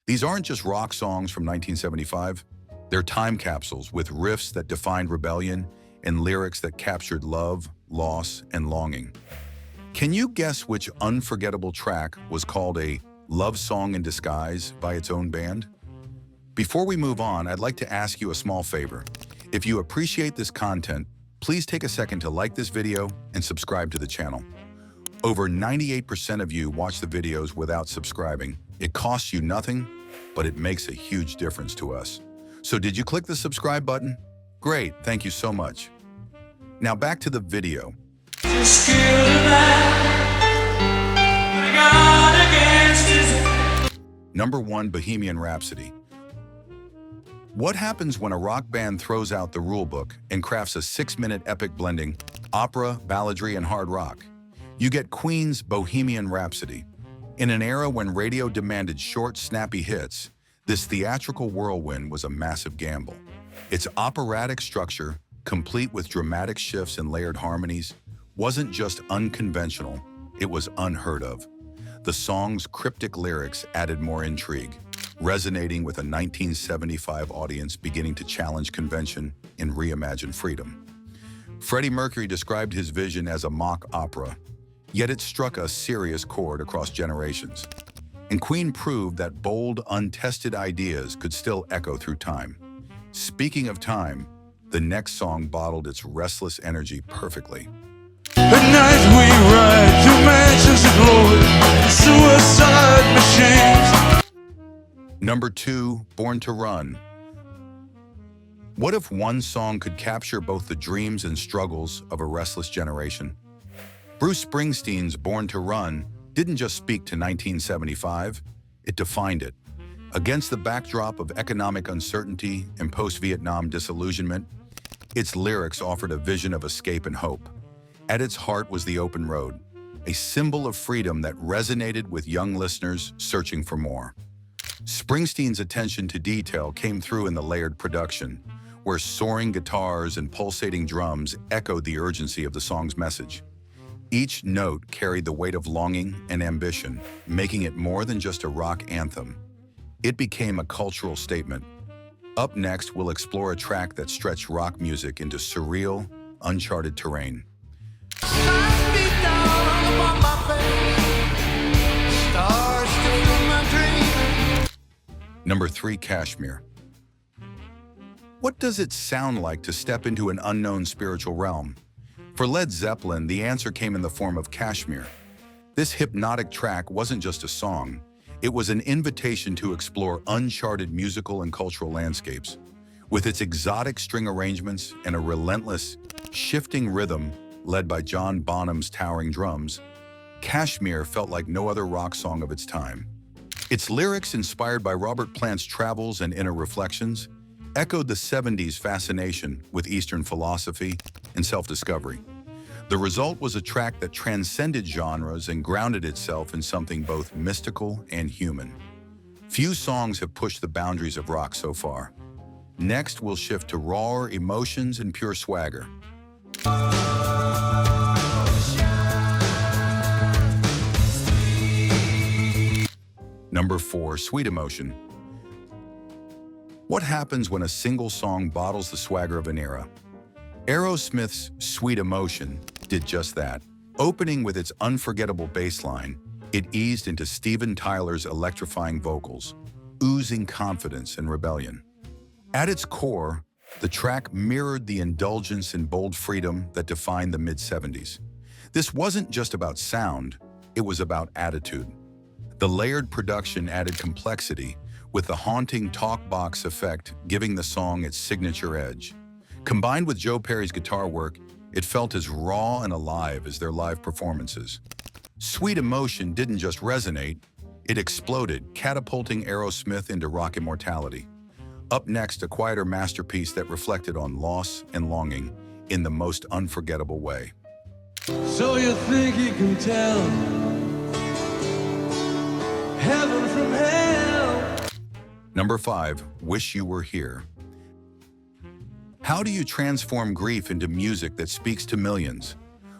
These aren't just rock songs from 1975. They're time capsules with riffs that defined rebellion and lyrics that captured love, loss, and longing. Can you guess which unforgettable track was called a love song in disguise by its own band? Before we move on, I'd like to ask you a small favor. If you appreciate this content, please take a second to like this video and subscribe to the channel. Over 98% of you watch the videos without subscribing. It costs you nothing, but it makes a huge difference to us. So did you click the subscribe button? Great, thank you so much. Now back to the video. Number 1, Bohemian Rhapsody. What happens when a rock band throws out the rulebook and crafts a 6-minute epic blending opera, balladry, and hard rock? You get Queen's Bohemian Rhapsody. In an era when radio demanded short, snappy hits, this theatrical whirlwind was a massive gamble. Its operatic structure, complete with dramatic shifts and layered harmonies, wasn't just unconventional, it was unheard of. The song's cryptic lyrics added more intrigue, resonating with a 1975 audience beginning to challenge convention and reimagine freedom. Freddie Mercury described his vision as a mock opera, yet it struck a serious chord across generations. And Queen proved that bold, untested ideas could still echo through time. Speaking of time, the next song bottled its restless energy perfectly. At night we ride through mansions of glory, suicide machines. Number 2, Born to Run. What if one song could capture both the dreams and struggles of a restless generation? Bruce Springsteen's Born to Run didn't just speak to 1975, it defined it. Against the backdrop of economic uncertainty and post-Vietnam disillusionment, its lyrics offered a vision of escape and hope. At its heart was the open road, a symbol of freedom that resonated with young listeners searching for more. Springsteen's attention to detail came through in the layered production, where soaring guitars and pulsating drums echoed the urgency of the song's message. Each note carried the weight of longing and ambition, making it more than just a rock anthem. It became a cultural statement. Up next, we'll explore a track that stretched rock music into surreal, uncharted terrain. Number 3, Kashmir. What does it sound like to step into an unknown spiritual realm? For Led Zeppelin, the answer came in the form of Kashmir. This hypnotic track wasn't just a song, it was an invitation to explore uncharted musical and cultural landscapes. With its exotic string arrangements and a relentless, shifting rhythm led by John Bonham's towering drums, Kashmir felt like no other rock song of its time. Its lyrics, inspired by Robert Plant's travels and inner reflections, echoed the 70s fascination with Eastern philosophy and self-discovery. The result was a track that transcended genres and grounded itself in something both mystical and human. Few songs have pushed the boundaries of rock so far. Next, we'll shift to rawer emotions and pure swagger. Number 4, Sweet Emotion. What happens when a single song bottles the swagger of an era? Aerosmith's Sweet Emotion did just that. Opening with its unforgettable bass line, it eased into Steven Tyler's electrifying vocals, oozing confidence and rebellion. At its core, the track mirrored the indulgence and bold freedom that defined the mid-70s. This wasn't just about sound, it was about attitude. The layered production added complexity, with the haunting talk box effect giving the song its signature edge. Combined with Joe Perry's guitar work, it felt as raw and alive as their live performances. Sweet Emotion didn't just resonate, it exploded, catapulting Aerosmith into rock immortality. Up next, a quieter masterpiece that reflected on loss and longing in the most unforgettable way. So you think you can tell heaven from hell? Number 5, Wish You Were Here. How do you transform grief into music that speaks to millions?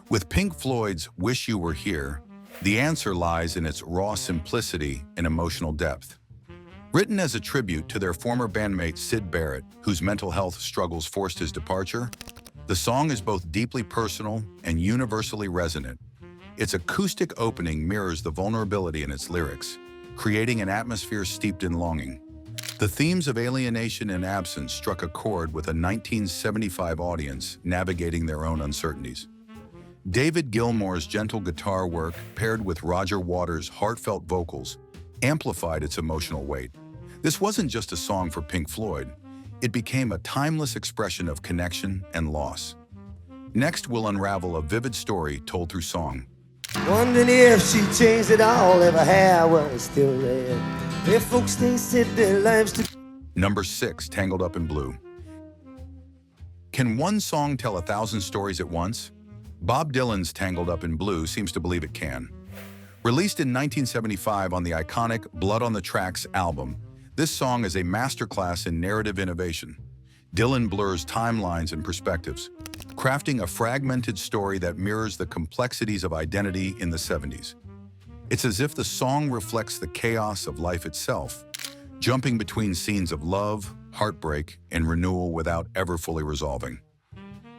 With Pink Floyd's Wish You Were Here, the answer lies in its raw simplicity and emotional depth. Written as a tribute to their former bandmate Syd Barrett, whose mental health struggles forced his departure, the song is both deeply personal and universally resonant. Its acoustic opening mirrors the vulnerability in its lyrics, creating an atmosphere steeped in longing. The themes of alienation and absence struck a chord with a 1975 audience navigating their own uncertainties. David Gilmour's gentle guitar work, paired with Roger Waters' heartfelt vocals, amplified its emotional weight. This wasn't just a song for Pink Floyd, it became a timeless expression of connection and loss. Next, we'll unravel a vivid story told through song. Wondering if she changed it all, if her hair was still red. If folks they said their lives to... Number 6, Tangled Up in Blue. Can one song tell 1,000 stories at once? Bob Dylan's Tangled Up in Blue seems to believe it can. Released in 1975 on the iconic Blood on the Tracks album, this song is a masterclass in narrative innovation. Dylan blurs timelines and perspectives, crafting a fragmented story that mirrors the complexities of identity in the 70s. It's as if the song reflects the chaos of life itself, jumping between scenes of love, heartbreak, and renewal without ever fully resolving.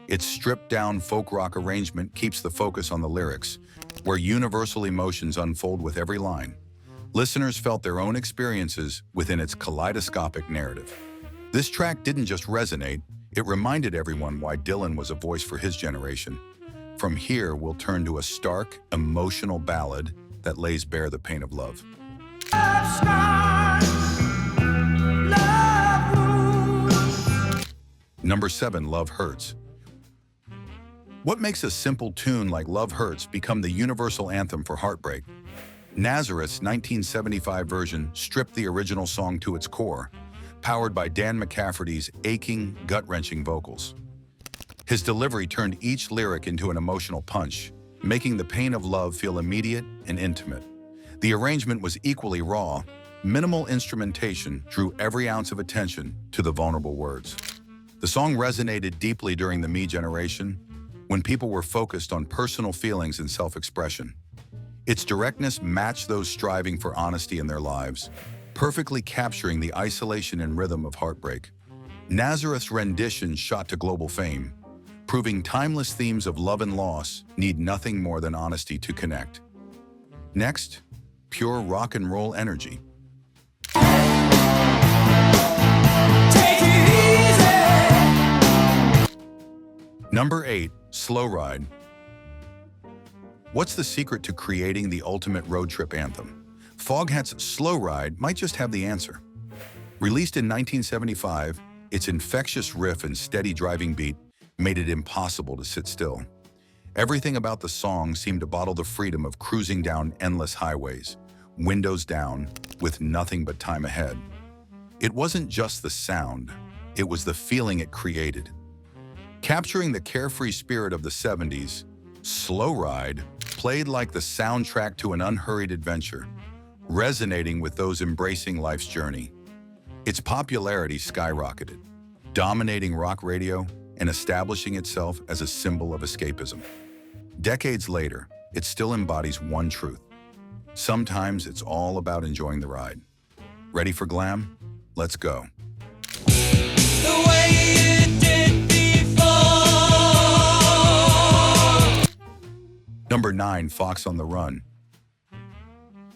Its stripped-down folk rock arrangement keeps the focus on the lyrics, where universal emotions unfold with every line. Listeners felt their own experiences within its kaleidoscopic narrative. This track didn't just resonate, it reminded everyone why Dylan was a voice for his generation. From here, we'll turn to a stark, emotional ballad that lays bare the pain of love. Number 7, Love Hurts. What makes a simple tune like Love Hurts become the universal anthem for heartbreak? Nazareth's 1975 version stripped the original song to its core, powered by Dan McCafferty's aching, gut-wrenching vocals. His delivery turned each lyric into an emotional punch, making the pain of love feel immediate and intimate. The arrangement was equally raw. Minimal instrumentation drew every ounce of attention to the vulnerable words. The song resonated deeply during the Me generation, when people were focused on personal feelings and self-expression. Its directness matched those striving for honesty in their lives, perfectly capturing the isolation and rhythm of heartbreak. Nazareth's rendition shot to global fame, proving timeless themes of love and loss need nothing more than honesty to connect. Next, pure rock and roll energy. Number 8, Slow Ride. What's the secret to creating the ultimate road trip anthem? Foghat's Slow Ride might just have the answer. Released in 1975, its infectious riff and steady driving beat made it impossible to sit still. Everything about the song seemed to bottle the freedom of cruising down endless highways, windows down, with nothing but time ahead. It wasn't just the sound, it was the feeling it created. Capturing the carefree spirit of the 70s, Slow Ride played like the soundtrack to an unhurried adventure, resonating with those embracing life's journey. Its popularity skyrocketed, dominating rock radio and establishing itself as a symbol of escapism. Decades later, it still embodies one truth. Sometimes it's all about enjoying the ride. Ready for glam? Let's go. The way you did before. Number 9, Fox on the Run.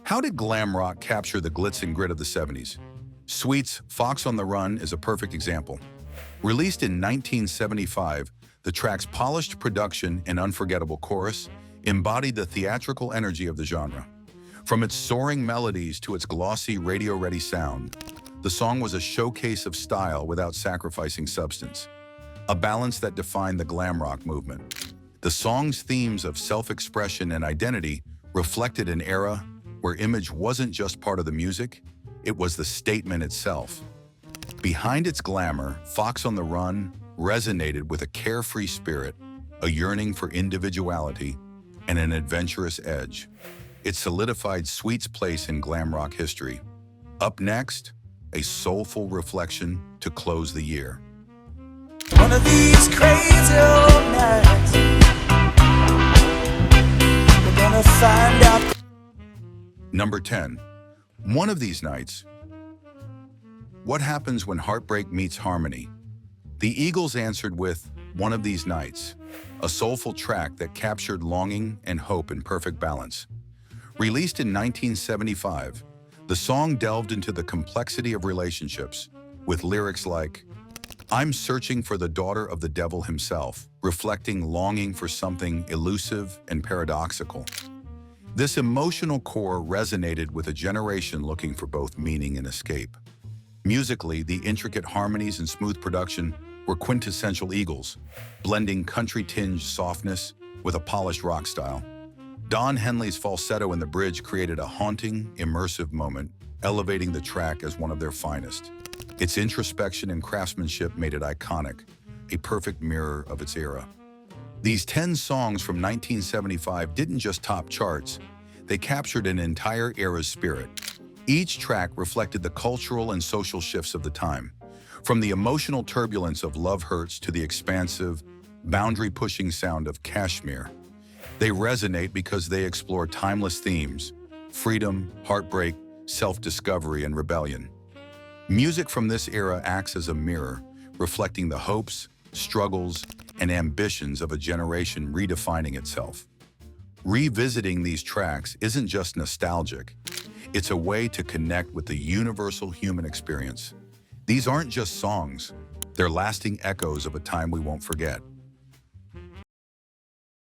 How did glam rock capture the glitz and grit of the 70s? Sweet's Fox on the Run is a perfect example. Released in 1975, the track's polished production and unforgettable chorus embodied the theatrical energy of the genre. From its soaring melodies to its glossy, radio-ready sound, the song was a showcase of style without sacrificing substance, a balance that defined the glam rock movement. The song's themes of self-expression and identity reflected an era where image wasn't just part of the music, it was the statement itself. Behind its glamour, Fox on the Run resonated with a carefree spirit, a yearning for individuality, and an adventurous edge. It solidified Sweet's place in glam rock history. Up next, a soulful reflection to close the year. One of these crazy old nights, we're gonna find out. Number 10. One of these nights. What happens when heartbreak meets harmony? The Eagles answered with One of These Nights, a soulful track that captured longing and hope in perfect balance. Released in 1975, the song delved into the complexity of relationships, with lyrics like, I'm searching for the daughter of the devil himself, reflecting longing for something elusive and paradoxical. This emotional core resonated with a generation looking for both meaning and escape. Musically, the intricate harmonies and smooth production were quintessential Eagles, blending country-tinged softness with a polished rock style. Don Henley's falsetto in the bridge created a haunting, immersive moment, elevating the track as one of their finest. Its introspection and craftsmanship made it iconic, a perfect mirror of its era. These 10 songs from 1975 didn't just top charts, they captured an entire era's spirit. Each track reflected the cultural and social shifts of the time, from the emotional turbulence of Love Hurts to the expansive, boundary-pushing sound of Kashmir. They resonate because they explore timeless themes: freedom, heartbreak, self-discovery, and rebellion. Music from this era acts as a mirror, reflecting the hopes, struggles, and ambitions of a generation redefining itself. Revisiting these tracks isn't just nostalgic, it's a way to connect with the universal human experience. These aren't just songs, they're lasting echoes of a time we won't forget.